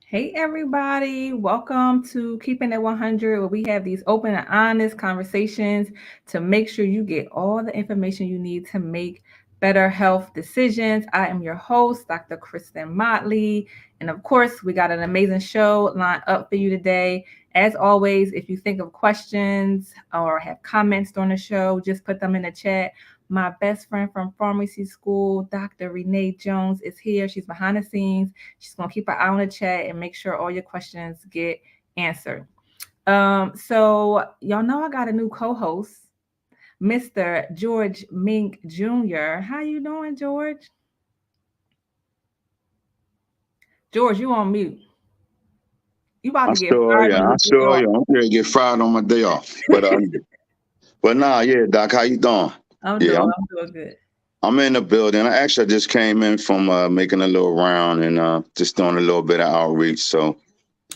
Hey everybody, welcome to Keeping It 100, where we have these open and honest conversations to make sure you get all the information you need to make better health decisions. I am your host, Dr. Kristen Motley, and of course, we got an amazing show lined up for you today. As always, if you think of questions or have comments during the show, just put them in the chat. My best friend from pharmacy school, Dr. Renee Jones, is here. She's behind the scenes. She's going to keep an eye on the chat and make sure all your questions get answered. So y'all know I got a new co-host, Mr. George Mink Jr. How you doing, George? George, you on mute. You about I to get sure, fired yeah, on I your day sure, off. yeah. I'm gonna get fired on my day off, but nah, yeah, Doc, how you doing? Yeah, I'm doing good. I'm in the building. I just came in from making a little round and just doing a little bit of outreach. So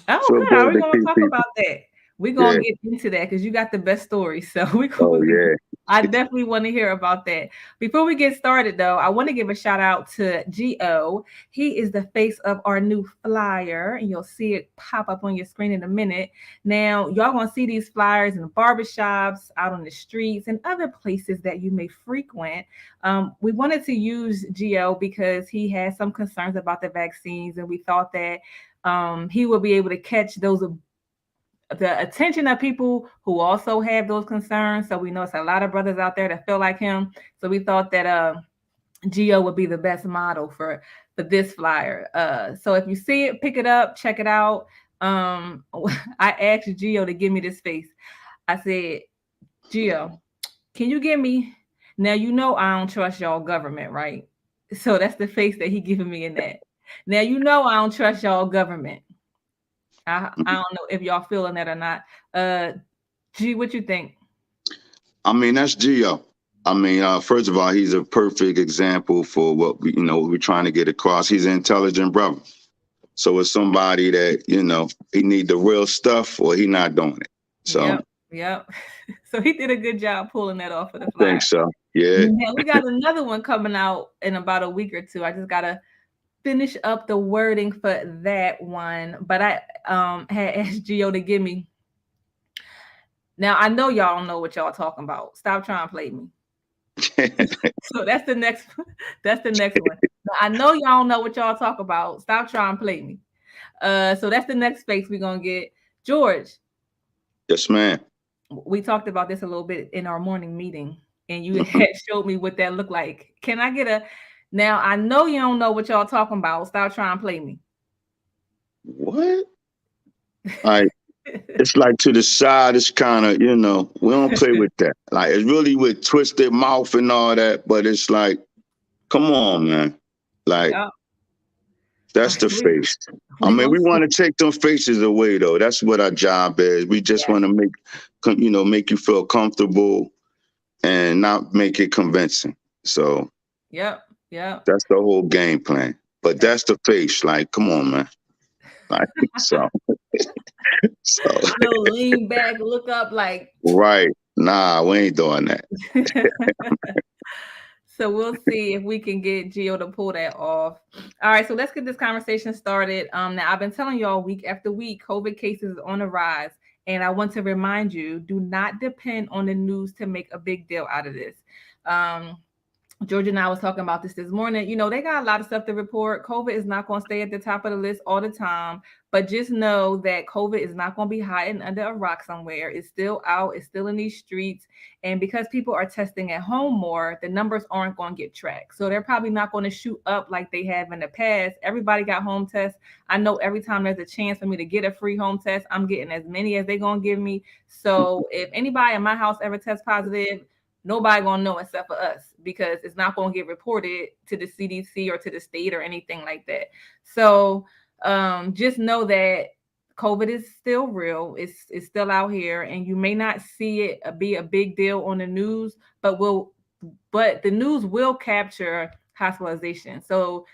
Oh, feel good. Are good we to going to see talk people. about that? We're Yeah. going to get into that because you got the best story. So Oh yeah. I definitely want to hear about that. Before we get started, though, I want to give a shout out to Gio. He is the face of our new flyer, and you'll see it pop up on your screen in a minute. Now, y'all going to see these flyers in barbershops, out on the streets, and other places that you may frequent. We wanted to use Gio because he has some concerns about the vaccines, and we thought that he will be able to catch those the attention of people who also have those concerns. So we know it's a lot of brothers out there that feel like him. So we thought that Geo would be the best model for this flyer. So if you see it, pick it up, check it out. I asked Geo to give me this face. I said, Geo, can you give me? Now you know I don't trust y'all government, right? So that's the face that he giving me in that. Now you know I don't trust y'all government. I don't know if y'all feeling that or not. Uh, G, what you think? I mean, that's Gio. I mean, first of all, he's a perfect example for what we're trying to get across. He's an intelligent brother. So it's somebody that he need the real stuff or he not doing it. So Yep, yep. So he did a good job pulling that off for the I flyer. think so. Yeah. Now we got another one coming out in about a week or two. I just gotta finish up the wording for that one. But I had asked Gio to give me. Now I know y'all don't know what y'all talking about. Stop trying to play me. So that's the next. That's the next one. Now, I know y'all know what y'all talk about. Stop trying to play me. So that's the next space we're gonna get. George, Yes, man. we talked about this a little bit in our morning meeting, and you had showed me what that looked like. Can I get a now? I know you don't know what y'all talking about. Stop trying to play me. What? Like it's like to the side. It's kind of we don't play with that. Like it's really with twisted mouth and all that. But it's like, come on, man. Like Yeah. that's the we face. I we mean, gonna we see. want to take them faces away though. That's what our job is. We just Yeah. want to make you feel comfortable and not make it convincing. So Yep. Yep. that's the whole game plan. But That's that's the face. Like, come on, man. Like so. So little lean back, look up like. right. Nah, we ain't doing that. So we'll see if we can get Gio to pull that off. All right, so let's get this conversation started. Now I've been telling y'all week after week, COVID cases is on the rise, and I want to remind you: do not depend on the news to make a big deal out of this. Um, Georgia and I was talking about this morning. You know, they got a lot of stuff to report. COVID is not going to stay at the top of the list all the time, but just know that COVID is not going to be hiding under a rock somewhere. It's still out. It's still in these streets. And because people are testing at home more, the numbers aren't going to get tracked. So they're probably not going to shoot up like they have in the past. Everybody got home tests. I know every time there's a chance for me to get a free home test, I'm getting as many as they're going to give me. So if anybody in my house ever tests positive, nobody gonna know except for us because it's not gonna get reported to the CDC or to the state or anything like that. So just know that COVID is still real. It's still out here, and you may not see it be a big deal on the news, but the news will capture hospitalization. So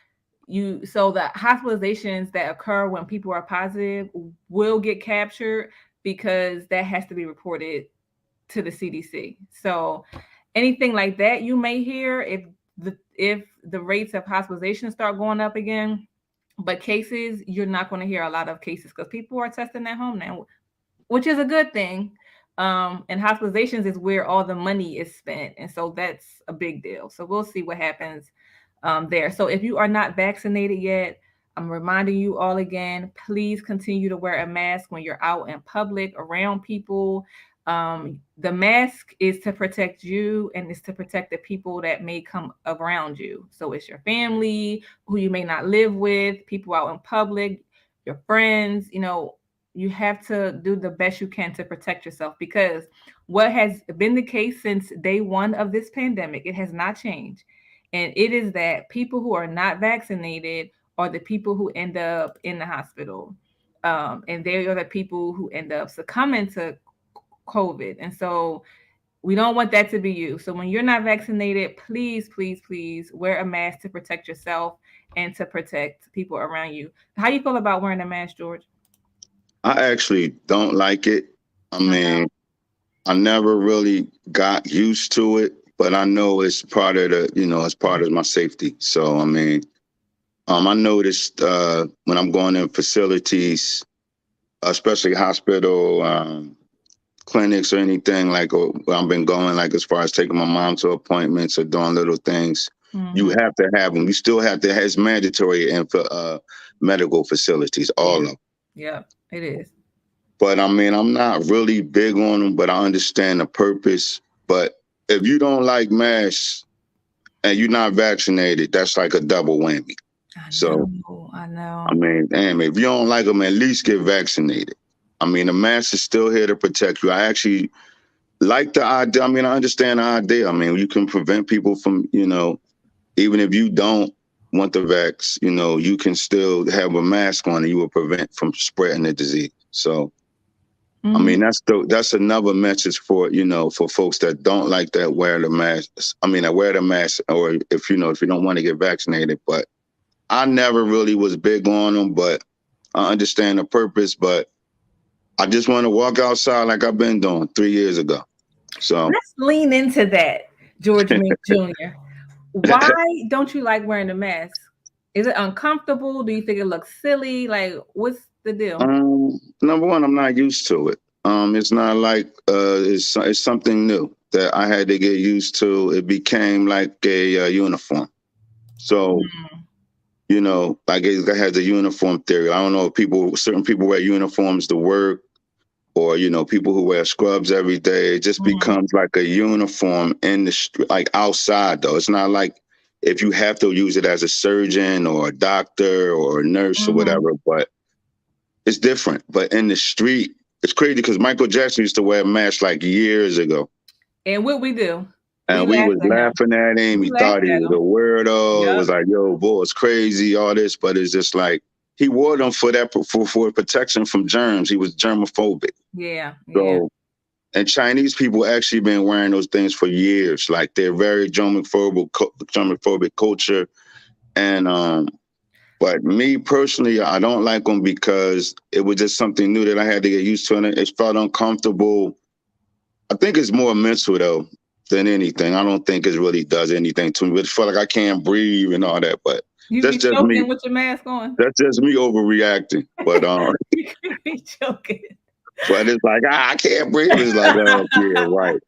the hospitalizations that occur when people are positive will get captured because that has to be reported to the CDC. So anything like that you may hear if the rates of hospitalization start going up again, But cases, you're not going to hear a lot of cases because people are testing at home now, which is a good thing. And hospitalizations is where all the money is spent. And so that's a big deal. So we'll see what happens there. So if you are not vaccinated yet, I'm reminding you all again, please continue to wear a mask when you're out in public around people. The mask is to protect you and it's to protect the people that may come around you. So it's your family who you may not live with, people out in public, your friends, you have to do the best you can to protect yourself because what has been the case since day one of this pandemic, it has not changed. And it is that people who are not vaccinated are the people who end up in the hospital. And they are the people who end up succumbing to COVID. And so we don't want that to be you. So when you're not vaccinated, please, please, please wear a mask to protect yourself and to protect people around you. How do you feel about wearing a mask, George? I actually don't like it. I mean, I never really got used to it, but I know it's part of it's part of my safety. So, I mean, I noticed when I'm going in facilities, especially hospital, clinics or anything like where I've been going, like as far as taking my mom to appointments or doing little things, you have to have them. You still have to. It's mandatory in for medical facilities, all of them. Yeah, it is. But I mean, I'm not really big on them, but I understand the purpose. But if you don't like masks and you're not vaccinated, that's like a double whammy. I know. I mean, damn, if you don't like them, at least get vaccinated. I mean, the mask is still here to protect you. I actually like the idea. I mean, I understand the idea. I mean, you can prevent people from, even if you don't want the vax, you can still have a mask on and you will prevent from spreading the disease. So, I mean, that's another message for, for folks that don't like that wear the mask. I mean, I wear the mask, or if you don't want to get vaccinated. But I never really was big on them, but I understand the purpose. But I just want to walk outside like I've been doing 3 years ago. So let's lean into that, George Mink Jr. Why don't you like wearing the mask? Is it uncomfortable? Do you think it looks silly? Like, what's the deal? Number one, I'm not used to it. It's not like it's something new that I had to get used to. It became like a uniform. So, like it has a uniform theory. I don't know if certain people wear uniforms to work, or people who wear scrubs every day. It just becomes like a uniform in the street, like outside though. It's not like if you have to use it as a surgeon or a doctor or a nurse or whatever, but it's different. But in the street, it's crazy because Michael Jackson used to wear a mask like years ago. And what we do? And we was laughing at him. He thought he was a weirdo. Yep. It was like, yo, boy, it's crazy, all this. But it's just like, he wore them for protection from germs. He was germophobic. Yeah. So, and Chinese people actually been wearing those things for years. Like they're very germophobic culture. And but me personally, I don't like them because it was just something new that I had to get used to, and it felt uncomfortable. I think it's more mental though than anything. I don't think it really does anything to me. It felt like I can't breathe and all that, but you that's be just choking me. With your mask on. That's just me overreacting. But you be choking. But it's like I can't breathe. It's like, oh yeah, right.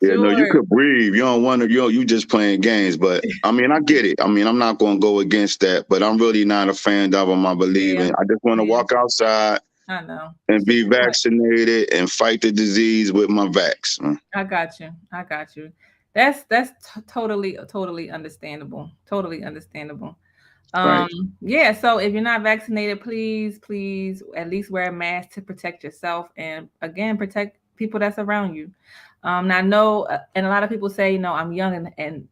Yeah, no, you could breathe. You don't want to. You just playing games. But I mean, I get it. I mean, I'm not going to go against that. But I'm really not a fan of them. I believe in. I just want to walk outside. I know. And be vaccinated and fight the disease with my vax. I got you. That's totally understandable. Totally understandable. Right. Yeah, so if you're not vaccinated, please at least wear a mask to protect yourself and again protect people that's around you. Now I know, and a lot of people say, I'm young and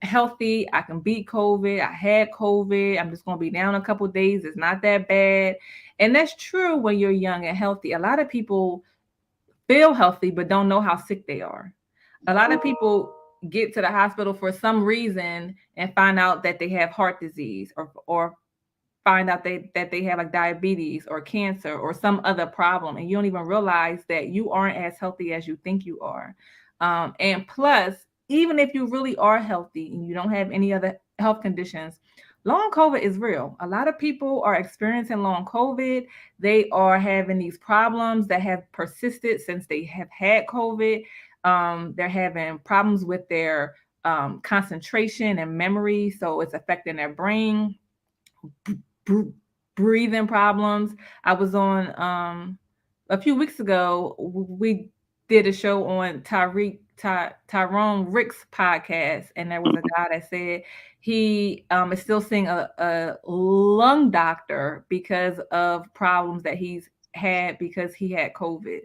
healthy. I can beat COVID. I had COVID. I'm just gonna be down a couple of days. It's not that bad. And that's true when you're young and healthy. A lot of people feel healthy but don't know how sick they are. A lot of people get to the hospital for some reason and find out that they have heart disease or find out that they have like diabetes or cancer or some other problem, and you don't even realize that you aren't as healthy as you think you are. And plus, even if you really are healthy and you don't have any other health conditions, long COVID is real. A lot of people are experiencing long COVID. They are having these problems that have persisted since they have had COVID. They're having problems with their concentration and memory, so it's affecting their brain. Br- Breathing problems. I was on a few weeks ago. We did a show on Tyrone Rick's podcast, and there was a guy that said he is still seeing a lung doctor because of problems that he's had because he had COVID.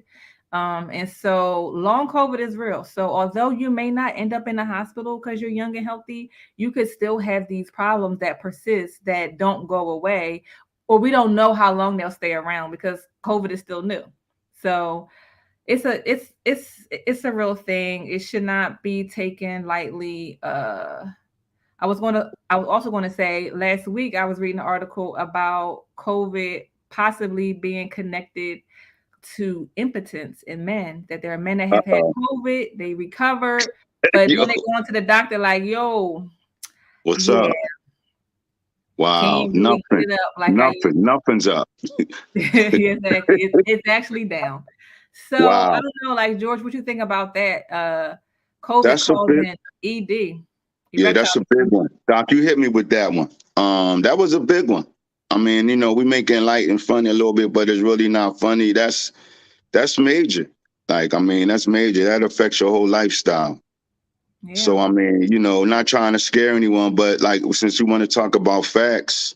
And so long COVID is real. So although you may not end up in the hospital because you're young and healthy, you could still have these problems that persist that don't go away, or we don't know how long they'll stay around because COVID is still new. So it's a real thing. It should not be taken lightly. I was also going to say last week I was reading an article about COVID possibly being connected to impotence in men, that there are men that have had COVID, they recovered, but Yo, then they go into the doctor like, yo, what's yeah, up? Wow, can't really nothing, get it up like I used nothing's up. to. Exactly. It's actually down. So I Wow, don't know, like George, what you think about that? COVID that's a big, causing ED, yeah, erectile that's a big dysfunction. one. Doc, you hit me with that one. That was a big one. I mean, we making light and funny a little bit, but it's really not funny. That's major. Like, I mean, that's major. That affects your whole lifestyle. Yeah. So, I mean, not trying to scare anyone, but like, since we want to talk about facts,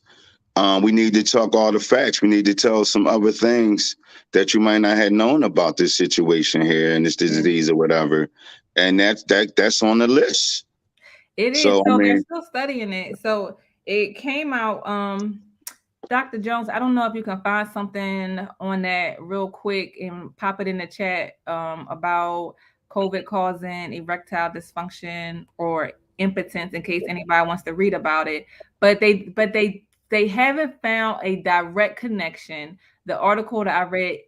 we need to talk all the facts. We need to tell some other things that you might not have known about this situation here and this Yeah. disease or whatever. And that's on the list. It is. So, I So they're mean, still studying it. So it came out. Dr. Jones, I don't know if you can find something on that real quick and pop it in the chat about COVID causing erectile dysfunction or impotence in case anybody wants to read about it. But they haven't found a direct connection. The article that I read,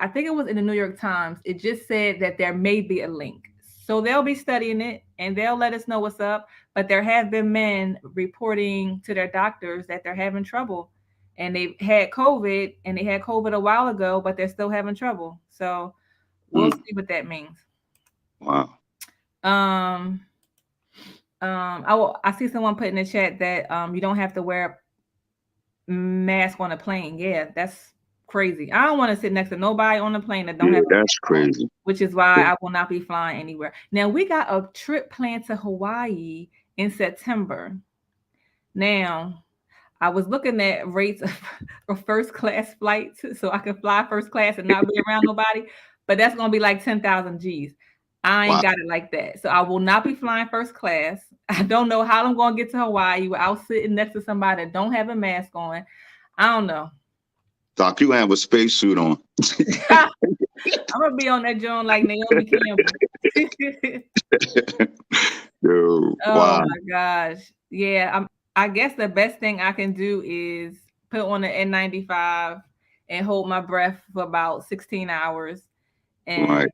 I think it was in the New York Times, it just said that there may be a link. So they'll be studying it and they'll let us know what's up. But there have been men reporting to their doctors that they're having trouble, and they had COVID a while ago, but they're still having trouble. So we'll mm, see what that means. wow. Um, I see someone put in the chat that you don't have to wear a mask on a plane. Yeah, that's crazy. I don't want to sit next to nobody on the plane that don't Yeah, have a that's mask on, crazy. which is why I will not be flying anywhere. Now we got a trip planned to Hawaii in September. Now I was looking at rates for first class flights so I can fly first class and not be around nobody, but that's gonna be like 10,000 G's. I ain't Wow. got it like that. So I will not be flying first class. I don't know how I'm gonna get to Hawaii without sitting next to somebody that don't have a mask on. I don't know. Doc, you gonna have a spacesuit on. I'm gonna be on that joint like Naomi Campbell. Dude, Oh wow. my gosh. Yeah, I guess the best thing I can do is put on the N95 and hold my breath for about 16 hours. And Right.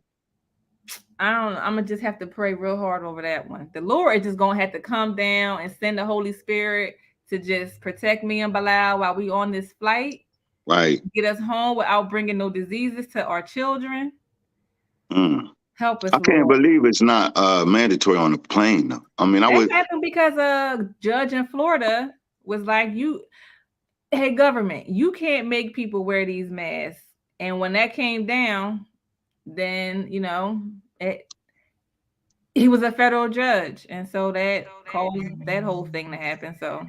I'm gonna just have to pray real hard over that one. The Lord is just gonna have to come down and send the Holy Spirit to just protect me and Bilal while we on this flight, Right. get us home without bringing no diseases to our children. Mm. Help us, I can't Lord. believe it's not mandatory on the plane though. I mean, I That would happened because a judge in Florida was like, hey, government, you can't make people wear these masks. And when that came down, then, he was a federal judge. And so that caused that whole thing to happen. So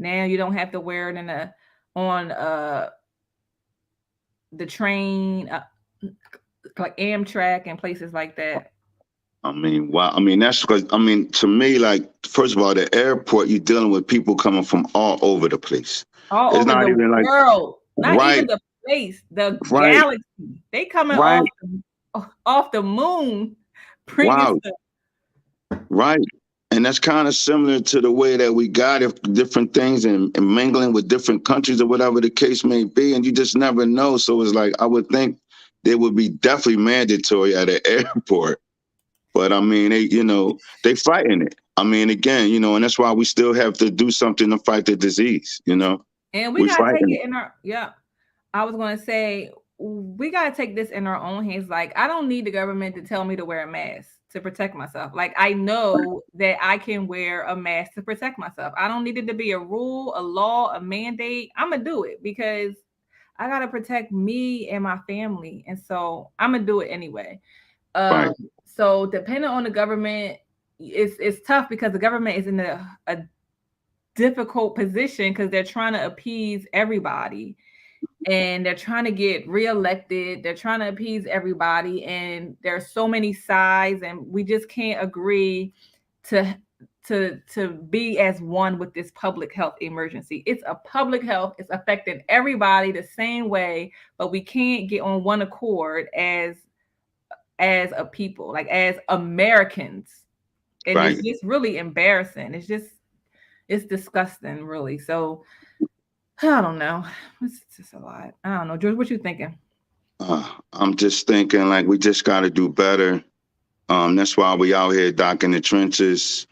now you don't have to wear it on the train, like Amtrak and places like that. I mean, wow. I mean, that's because, I mean, to me, like, first of all, the airport, you're dealing with people coming from all over the place. All It's over not the even like, world, not even right, the place, the right, galaxy. They coming right, off the moon, bringing wow, stuff. right. And that's kind of similar to the way that we got if different things and mingling with different countries or whatever the case may be. And you just never know. So it's like, I would think they would be definitely mandatory at an airport. But I mean, they fighting it. I mean, again, and that's why we still have to do something to fight the disease. And we We gotta take fighting it in our I was gonna say we gotta take this in our own hands. Like, I don't need the government to tell me to wear a mask to protect myself. Like, I know that I can wear a mask to protect myself. I don't need it to be a rule, a law, a mandate. I'm gonna do it because I gotta protect me and my family, and so I'm gonna do it anyway. right, So depending on the government, it's tough because the government is in a difficult position because they're trying to appease everybody and they're trying to get reelected. They're trying to appease everybody, and there's so many sides, and we just can't agree to to be as one with this public health emergency. It's a public health. It's affecting everybody the same way, but we can't get on one accord as a people, like as Americans. And right. it's just really embarrassing. It's disgusting, really. So I don't know. It's just a lot. I don't know. George, what you thinking? I'm just thinking like we just got to do better. That's why we out here docking the trenches,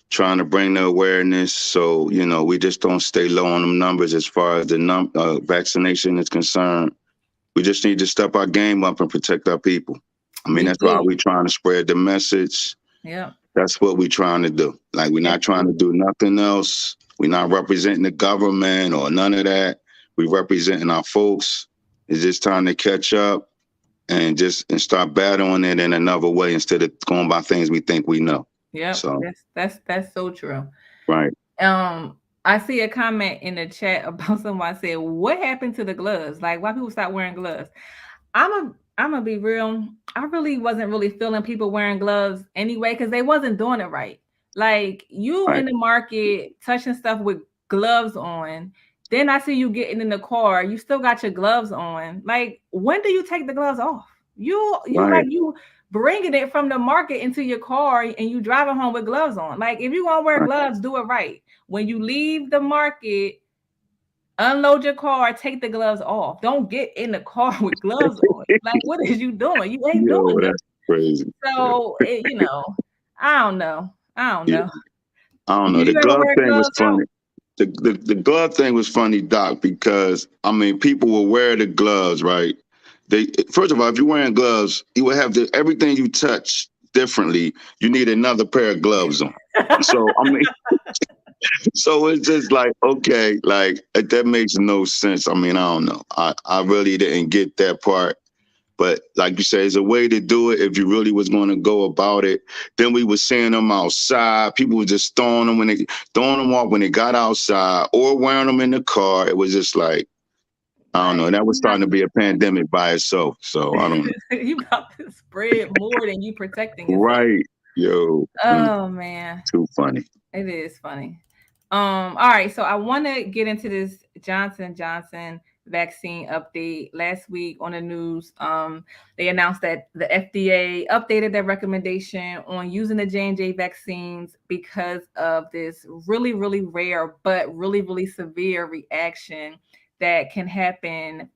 trying to bring the awareness. So we just don't stay low on them numbers as far as the vaccination is concerned. We just need to step our game up and protect our people. I mean, We that's why do. we're trying to spread the message. Yeah. That's what we're trying to do. Like, we're not trying to do nothing else. We're not representing the government or none of that. We're representing our folks. It's just time to catch up and start battling it in another way instead of going by things we think we know. Yep. So, That's so true. right. I see a comment in the chat about someone said, "What happened to the gloves? Like, why people stop wearing gloves?" I'm gonna be real. I really wasn't really feeling people wearing gloves anyway because they wasn't doing it right. Like, you Right. in the market touching stuff with gloves on. Then I see you getting in the car. You still got your gloves on. Like, when do you take the gloves off? Right. You bringing it from the market into your car and you driving home with gloves on. Like, if you want to wear Right. gloves, do it right. When you leave the market, unload your car, take the gloves off. Don't get in the car with gloves on. Like, what is you doing? You ain't Yo, doing it. that's crazy. So, I don't know. I don't Yeah. know. I don't know. Did The you ever glove wear thing was gloves out? funny. The glove thing was funny, Doc, because I mean, people will wear the gloves, right? They first of all, if you're wearing gloves, you will have everything you touch differently. You need another pair of gloves on. So I mean, so it's just like, okay, like that makes no sense. I mean, I don't know. I really didn't get that part. But like you say, it's a way to do it if you really was going to go about it. Then we were seeing them outside. People were just throwing them off when they got outside or wearing them in the car. It was just like, I don't Like, know. That was you're not starting to be a protecting. pandemic by itself. So I don't know. You about to spread more than you protecting yourself. Right. Yo. Oh man, Too funny. it is funny. All right, so I want to get into this Johnson vaccine update. Last week on the news, they announced that the FDA updated their recommendation on using the J&J vaccines because of this really, really rare but really, really severe reaction that can happen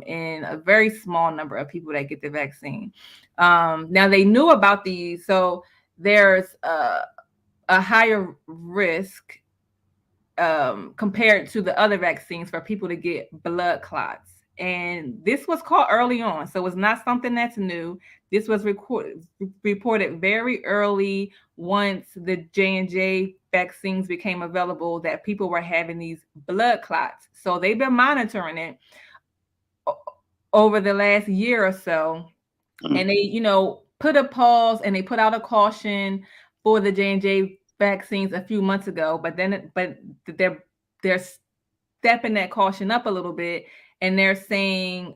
in a very small number of people that get the vaccine. Now they knew about these, so there's a higher risk compared to the other vaccines for people to get blood clots. And this was caught early on. So it's not something that's new. This was reported very early once the J&J vaccines became available that people were having these blood clots. So they've been monitoring it over the last year or so. And they, put a pause and they put out a caution for the J&J vaccines a few months ago, but they're stepping that caution up a little bit, and they're saying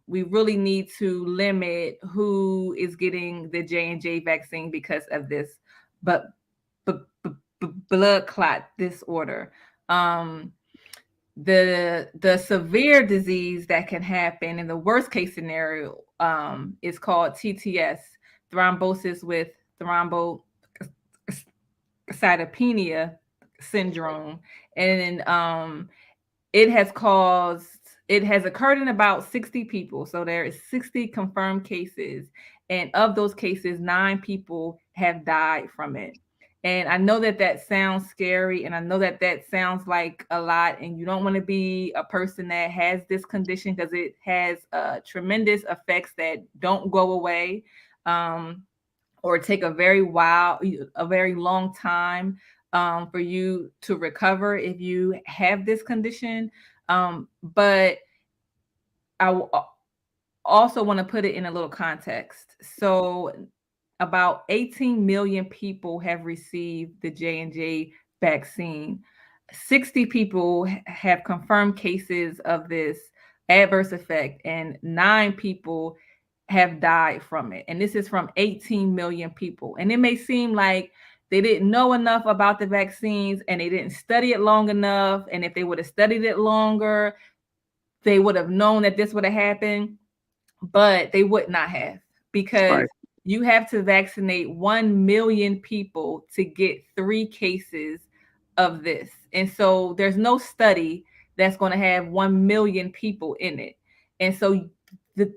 we really need to limit who is getting the J&J vaccine because of this, but blood clot disorder. The severe disease that can happen in the worst case scenario is called TTS, thrombosis with thrombocytopenia syndrome, and it has occurred in about 60 people. So there is 60 confirmed cases, and of those cases, 9 people have died from it. And I know that that sounds scary, and I know that that sounds like a lot, and you don't want to be a person that has this condition because it has tremendous effects that don't go away, or take a very long time for you to recover if you have this condition. But I also want to put it in a little context. So about 18 million people have received the J&J vaccine. 60 people have confirmed cases of this adverse effect, and 9 people have died from it. And this is from 18 million people. And it may seem like they didn't know enough about the vaccines and they didn't study it long enough. And if they would have studied it longer, they would have known that this would have happened, but they would not have, because Right. you have to vaccinate 1 million people to get 3 cases of this. And so there's no study that's going to have 1 million people in it. And so the,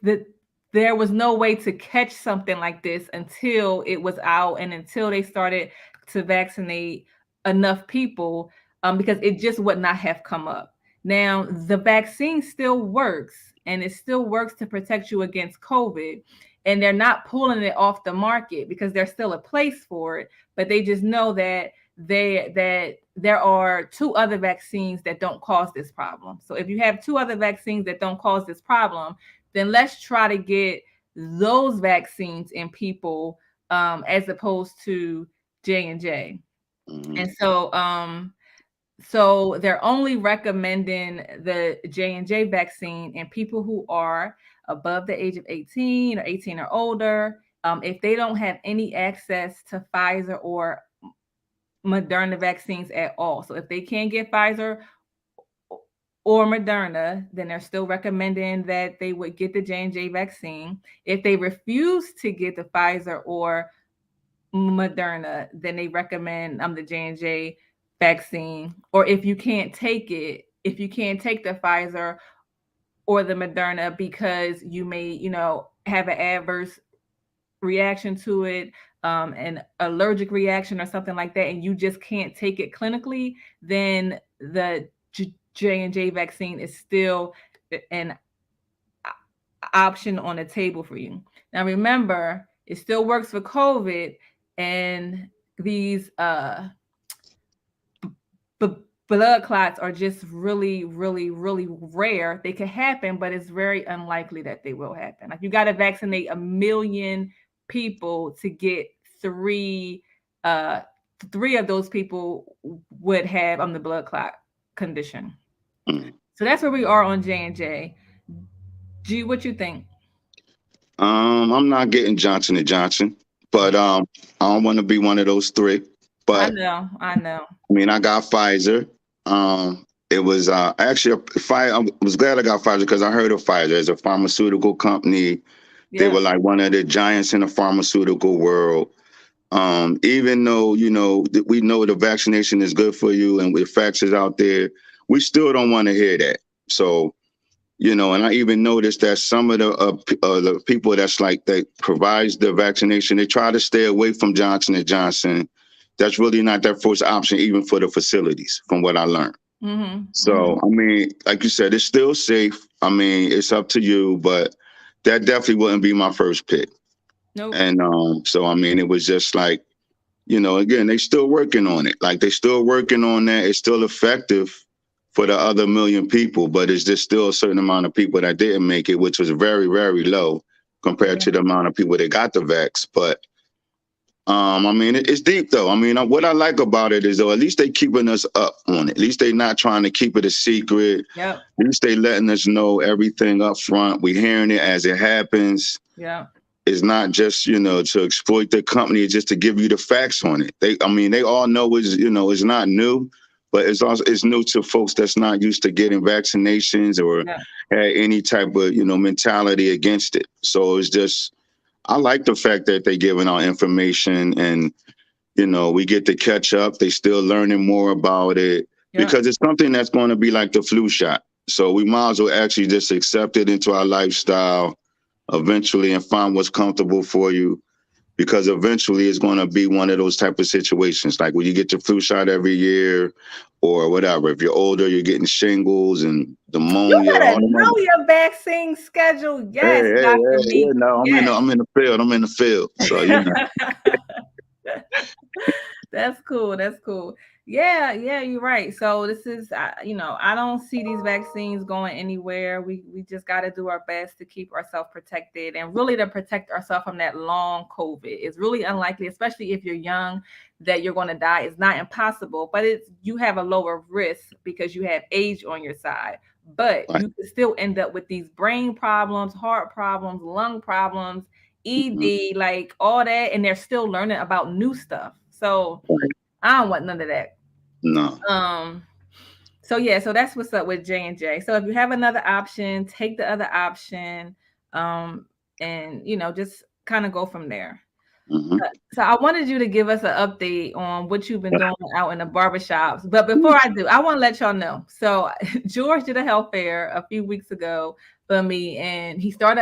the there was no way to catch something like this until it was out and until they started to vaccinate enough people, because it just would not have come up. Now, the vaccine still works, and it still works to protect you against COVID. And they're not pulling it off the market because there's still a place for it. But they just know that there are 2 other vaccines that don't cause this problem. So if you have 2 other vaccines that don't cause this problem, then let's try to get those vaccines in people, as opposed to J&J. Mhm. And so they're only recommending the J&J vaccine in people who are above the age of 18 or 18 or older, if they don't have any access to Pfizer or Moderna vaccines at all. So if they can't get Pfizer or Moderna, then they're still recommending that they would get the J&J vaccine. If they refuse to get the Pfizer or Moderna, then they recommend the J&J vaccine. Or if you can't take the Pfizer or the Moderna because you may, have an adverse reaction to it, an allergic reaction or something like that, and you just can't take it clinically, then the J&J vaccine is still an option on the table for you. Now, remember, it still works for COVID, and these blood clots are just really, really, really rare. They can happen, but it's very unlikely that they will happen. Like, you got to vaccinate 1 million people to get 3 of those people would have the blood clot condition. Mhm. So that's where we are on J&J. G, what you think? I'm not getting Johnson and Johnson, but I don't want to be one of those 3. But I know. I mean, I got Pfizer. It was actually I was glad I got Pfizer because I heard of Pfizer as a pharmaceutical company. They were like one of the giants in the pharmaceutical world. Even though we know the vaccination is good for you and the facts is out there, we still don't want to hear that. So, and I even noticed that some of the people that provides the vaccination, they try to stay away from Johnson and Johnson. That's really not their first option, even for the facilities, from what I learned. Mm-hmm. So, I mean, like you said, it's still safe. I mean, it's up to you, but that definitely wouldn't be my first pick. Nope. And so, I mean, it was just like, again, they still working on it. Like, they still working on that. It's still effective for the other 1 million people, but it's just still a certain amount of people that didn't make it, which was very, very low compared to the amount of people that got the vax. But I mean, it's deep though. I mean, what I like about it is though, at least they keeping us up on it. At least they not trying to keep it a secret. Yep. At least they letting us know everything up front. We hearing it as it happens. Yeah. It's not just, to exploit the company, it's just to give you the facts on it. They all know it's not new, but it's new to folks that's not used to getting vaccinations or had any type of, mentality against it. So it's just, I like the fact that they're giving out information and, we get to catch up. They still learning more about it because it's something that's going to be like the flu shot. So we might as well actually just accept it into our lifestyle eventually and find what's comfortable for you. because eventually it's going to be one of those type of situations, like when you get your flu shot every year or whatever. If you're older, you're getting shingles and You pneumonia, better all them know other. your vaccine schedule. Hey, Yes, hey, Dr. hey, yeah, Meek. no, Yes. I'm in the field. I'm in the field. So, That's cool. That's cool. Yeah, yeah, you're right. So this is, I don't see these vaccines going anywhere. We just got to do our best to keep ourselves protected and really to protect ourselves from that long COVID. It's really unlikely, especially if you're young, that you're going to die. It's not impossible, but you have a lower risk because you have age on your side. But right. you can still end up with these brain problems, heart problems, lung problems, ED, like all that, and they're still learning about new stuff. So Right. I don't want none of that. No. So yeah, so that's what's up with J&J. So if you have another option, take the other option, and just kind of go from there. So I wanted you to give us an update on what you've been doing out in the barbershops. But before I do, I want to let y'all know. So George did a health fair a few weeks ago for me, and before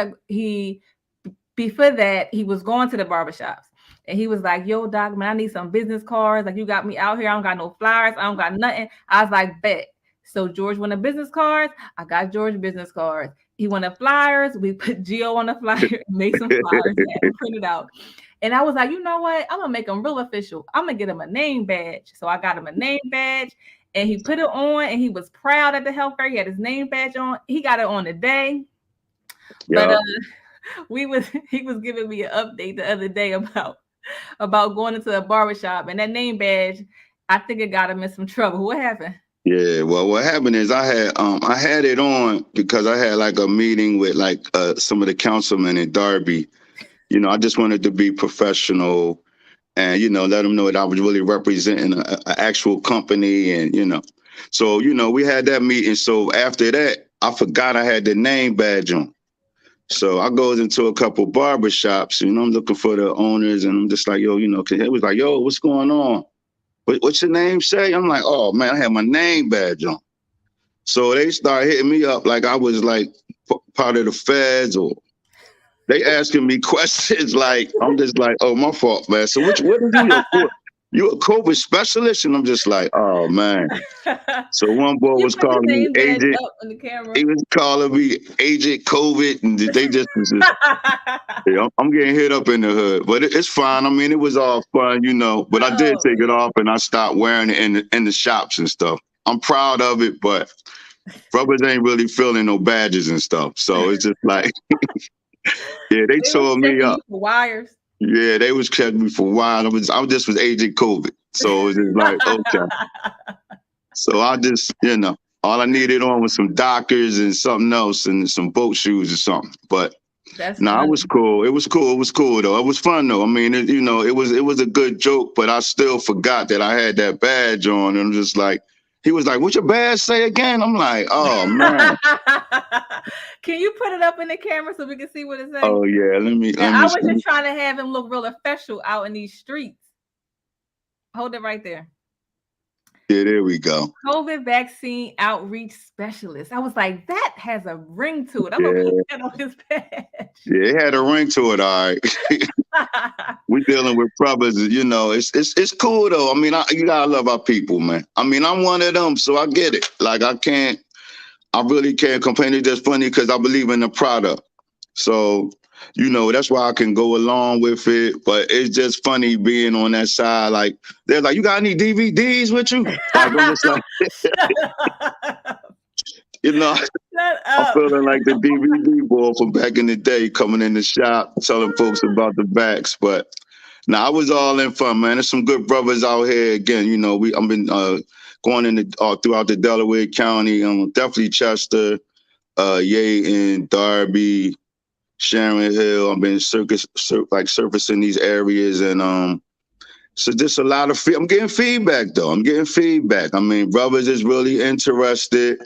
that, he was going to the barbershops. And he was like, yo, Doc, man, I need some business cards. Like, you got me out here. I don't got no flyers. I don't got nothing. I was like, bet. So George wanted business cards. I got George business cards. He wanted flyers. We put Gio on the flyer, made some flyers, had them printed out. And I was like, you know what? I'm going to make him real official. I'm going to get him a name badge. So I got him a name badge. And he put it on, and he was proud at the health fair. He had his name badge on. He got it on the day. Yeah. But he was giving me an update the other day about going into a barbershop, and that name badge, I think it got him in some trouble. What happened? Yeah, well, what happened is I had it on because I had like a meeting with like some of the councilmen in Darby. I just wanted to be professional and let them know that I was really representing an actual company, and so we had that meeting. So after that, I forgot I had the name badge on. So I goes into a couple barbershops, I'm looking for the owners, and I'm just like, yo, cause it was like, yo, what's going on? What's your name say? I'm like, oh man, I have my name badge on. So they started hitting me up like I was like part of the feds, or they asking me questions like, I'm just like, oh, my fault, man. So what are you? You a COVID specialist? And I'm just like, oh man. So one boy was calling me agent. On the camera. He was calling me Agent COVID, and they just was just, I'm getting hit up in the hood, but it's fine. I mean, it was all fun, But I did take it off, and I stopped wearing it in the shops and stuff. I'm proud of it, but brothers ain't really feeling no badges and stuff. So it's just like, yeah, they told me up. For wires. Yeah, they was checking me for a while. I just was Agent COVID, so it was just like, okay. So I just, all I needed on was some Dockers and something else and some boat shoes or something. But it was cool. It was cool. It was cool though. It was fun though. I mean, it was a good joke, but I still forgot that I had that badge on. And I'm just like, he was like, "What's your badge say again?" I'm like, "Oh man." Can you put it up in the camera so we can see what it says? Oh yeah, let me. I was just trying to have him look real official out in these streets. Hold it right there. Yeah, there we go. COVID vaccine outreach specialist. I was like, that has a ring to it. I'm gonna put that on his badge. Yeah, it had a ring to it, all right. We dealing with brothers, it's cool though. I mean, you gotta love our people, man. I mean, I'm one of them, so I get it. Like I really can't complain. It's just funny because I believe in the product. So, that's why I can go along with it. But it's just funny being on that side. Like, they're like, you got any DVDs with you? Like, I'm just like, I'm feeling like the DVD boy from back in the day, coming in the shop, telling folks about the backs. But I was all in fun, man. There's some good brothers out here. Again, I've been going throughout the Delaware County, definitely Chester, Yay, Darby, Sharon Hill. I've been surfacing these areas, and so just a lot of I'm getting feedback though. I'm getting feedback. I mean, brothers is really interested.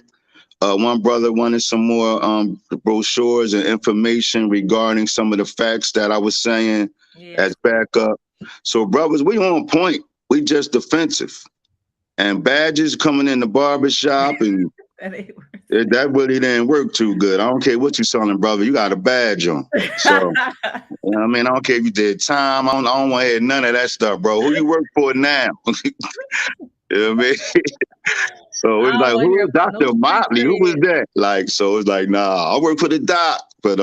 One brother wanted some more brochures and information regarding some of the facts that I was saying as backup. So brothers, we on point. We just defensive. And badges coming in the barbershop and That really didn't work too good. I don't care what you selling, brother. You got a badge on. So, you know what I mean, I don't care if you did time. I don't want to hear none of that stuff, bro. Who you work for now? You know what I mean? So it's like, who is Dr. Motley? Who was that? Like, so it's like, nah, I work for the doc. But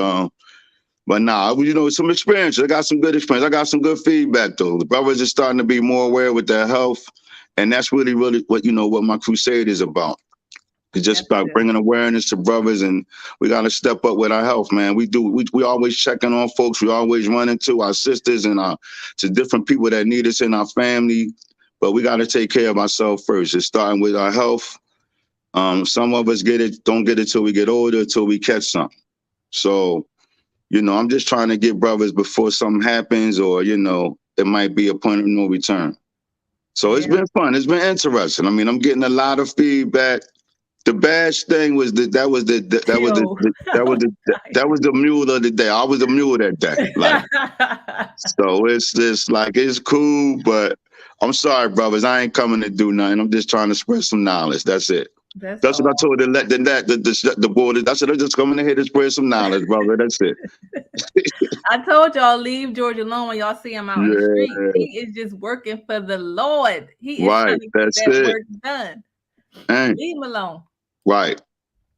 nah, you know, some experience. I got some good experience. I got some good feedback though. The brothers are starting to be more aware with their health. And that's really, really what, you know, what my crusade is about. It's just about bringing awareness to brothers, and we got to step up with our health, man. We always checking on folks. We always running to our sisters and to different people that need us in our family. But we got to take care of ourselves first. It's starting with our health. Some of us don't get it till we get older, till we catch something. So, you know, I'm just trying to get brothers before something happens, or, you know, it might be a point of no return. So it's been fun. It's been interesting. I mean, I'm getting a lot of feedback. The badge thing was that was the mule of the day. I was the mule that day. Like, so it's just like, it's cool, but I'm sorry, brothers. I ain't coming to do nothing. I'm just trying to spread some knowledge. That's it. That's what I told the board. That's what I'm just coming in here to spread some knowledge, brother. That's it. I told y'all, leave George alone when y'all see him out in the street. He is just working for the Lord. He is trying to get that work done. Leave him alone. Right.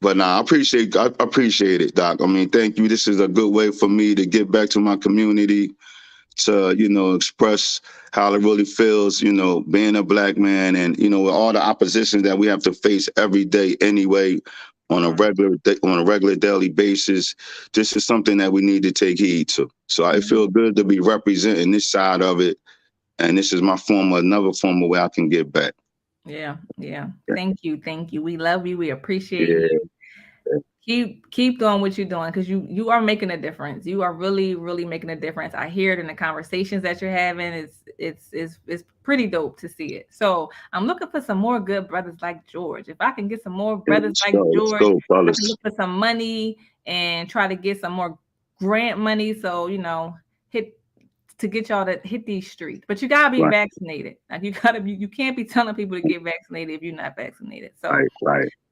But nah, I appreciate it, Doc. I mean, thank you. This is a good way for me to get back to my community, to, you know, express how it really feels, you know, being a black man, and, you know, with all the opposition that we have to face every day anyway, on a regular daily basis. This is something that we need to take heed to. So I feel good to be representing this side of it. And this is another form of way I can give back. Yeah. Thank you. We love you. We appreciate you. Keep doing what you're doing, because you are making a difference. You are really, really making a difference. I hear it in the conversations that you're having. It's pretty dope to see it. So I'm looking for some more good brothers like George. If I can get some more brothers like George, I can look for some money and try to get some more grant money. So, you know, get y'all to hit these streets. But you gotta be vaccinated. Like, you can't be telling people to get vaccinated if you're not vaccinated. So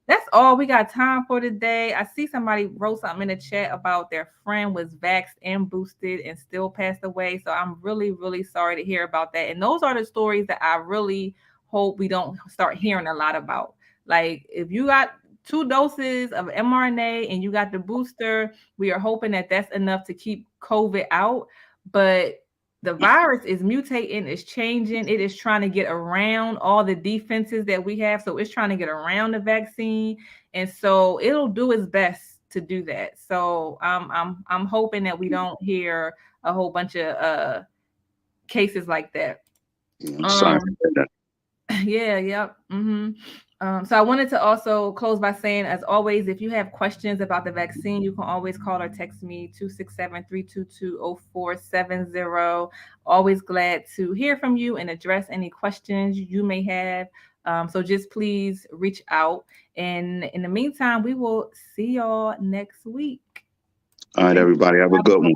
that's all we got time for today. I see somebody wrote something in the chat about their friend was vaxxed and boosted and still passed away. So I'm really, really sorry to hear about that. And those are the stories that I really hope we don't start hearing a lot about. Like, if you got 2 doses of mRNA and you got the booster, we are hoping that that's enough to keep COVID out. But the virus is mutating, it's changing. It is trying to get around all the defenses that we have. So it's trying to get around the vaccine. And so it'll do its best to do that. So I'm hoping that we don't hear a whole bunch of cases like that. So I wanted to also close by saying, as always, if you have questions about the vaccine, you can always call or text me 267-322-0470. Always glad to hear from you and address any questions you may have. So just please reach out. And in the meantime, we will see y'all next week. All right, everybody. Have a good one.